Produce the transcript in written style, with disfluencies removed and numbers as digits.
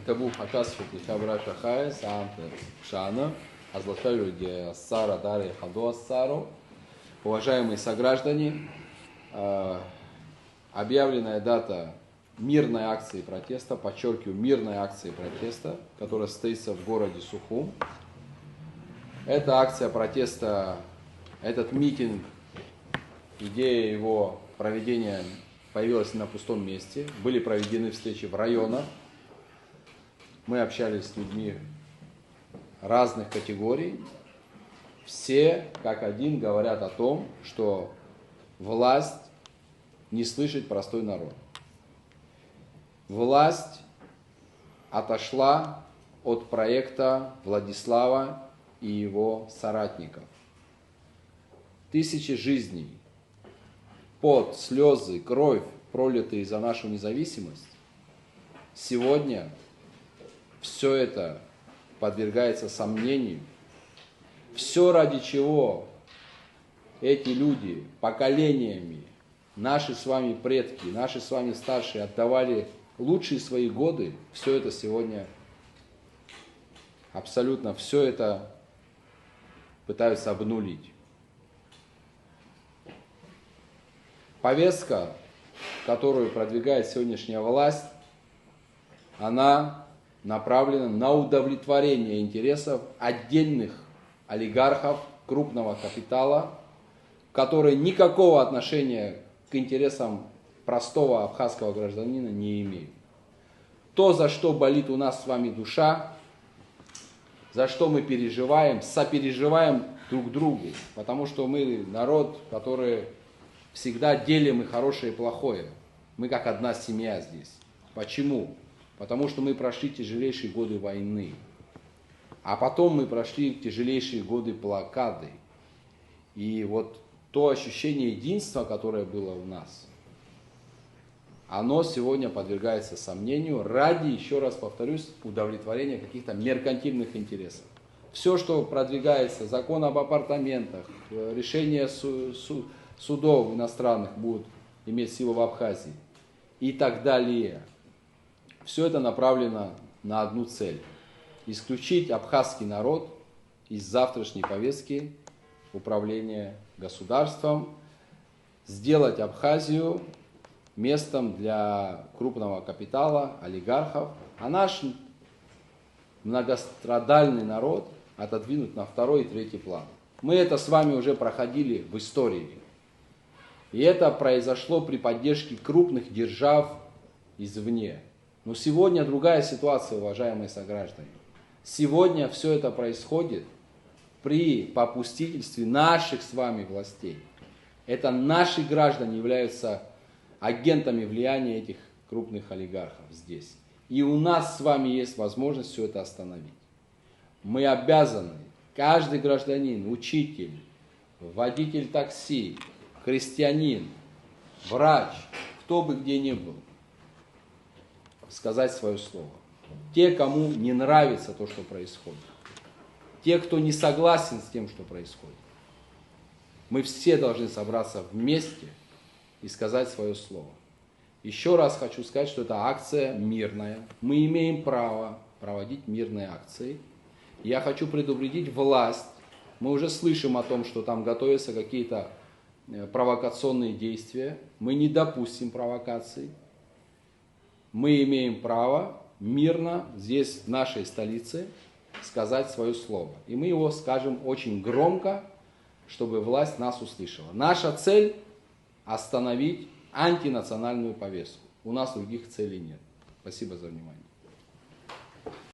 נכתבו חשש ותשברה שחי, סאנтер Шана, Азлашалю де Сара Дарья Хадо Сару. Уважаемые сограждане, объявленная дата мирной акции протеста, подчеркиваю, мирной акции протеста, которая состоится в городе Сухум. Эта акция протеста, этот митинг, идея его проведения появилась на пустом месте. Были проведены встречи в районах. Мы общались с людьми разных категорий. Все, как один, говорят о том, что власть не слышит простой народ. Власть отошла от проекта Владислава и его соратников. Тысячи жизней, пот, слезы, кровь, пролитые за нашу независимость, сегодня все это подвергается сомнению. Все, ради чего эти люди поколениями, наши с вами предки, наши с вами старшие отдавали лучшие свои годы, все это сегодня, абсолютно все это пытаются обнулить. Повестка, которую продвигает сегодняшняя власть, она направлена на удовлетворение интересов отдельных олигархов крупного капитала, которые никакого отношения к интересам простого абхазского гражданина не имеют. То, за что болит у нас с вами душа, за что мы переживаем, сопереживаем друг другу, потому что мы народ, который всегда делим и хорошее, и плохое. Мы как одна семья здесь. Почему? Потому что мы прошли тяжелейшие годы войны. А потом мы прошли тяжелейшие годы блокады. И вот то ощущение единства, которое было у нас, оно сегодня подвергается сомнению ради, еще раз повторюсь, удовлетворения каких-то меркантильных интересов. Все, что продвигается, закон об апартаментах, решения судов иностранных будут иметь силу в Абхазии и так далее. Все это направлено на одну цель. Исключить абхазский народ из завтрашней повестки управления государством, сделать Абхазию местом для крупного капитала, олигархов, а наш многострадальный народ отодвинуть на второй и третий план. Мы это с вами уже проходили в истории. И это произошло при поддержке крупных держав извне. Но сегодня другая ситуация, уважаемые сограждане. Сегодня все это происходит при попустительстве наших с вами властей. Это наши граждане являются агентами влияния этих крупных олигархов здесь. И у нас с вами есть возможность все это остановить. Мы обязаны, каждый гражданин, учитель, водитель такси, христианин, врач, кто бы где ни был, сказать свое слово. Те, кому не нравится то, что происходит. Те, кто не согласен с тем, что происходит. Мы все должны собраться вместе и сказать свое слово. Еще раз хочу сказать, что это акция мирная. Мы имеем право проводить мирные акции. Я хочу предупредить власть. Мы уже слышим о том, что там готовятся какие-то провокационные действия. Мы не допустим провокаций. Мы имеем право мирно здесь, в нашей столице, сказать свое слово. И мы его скажем очень громко, чтобы власть нас услышала. Наша цель – остановить антинациональную повестку. У нас других целей нет. Спасибо за внимание.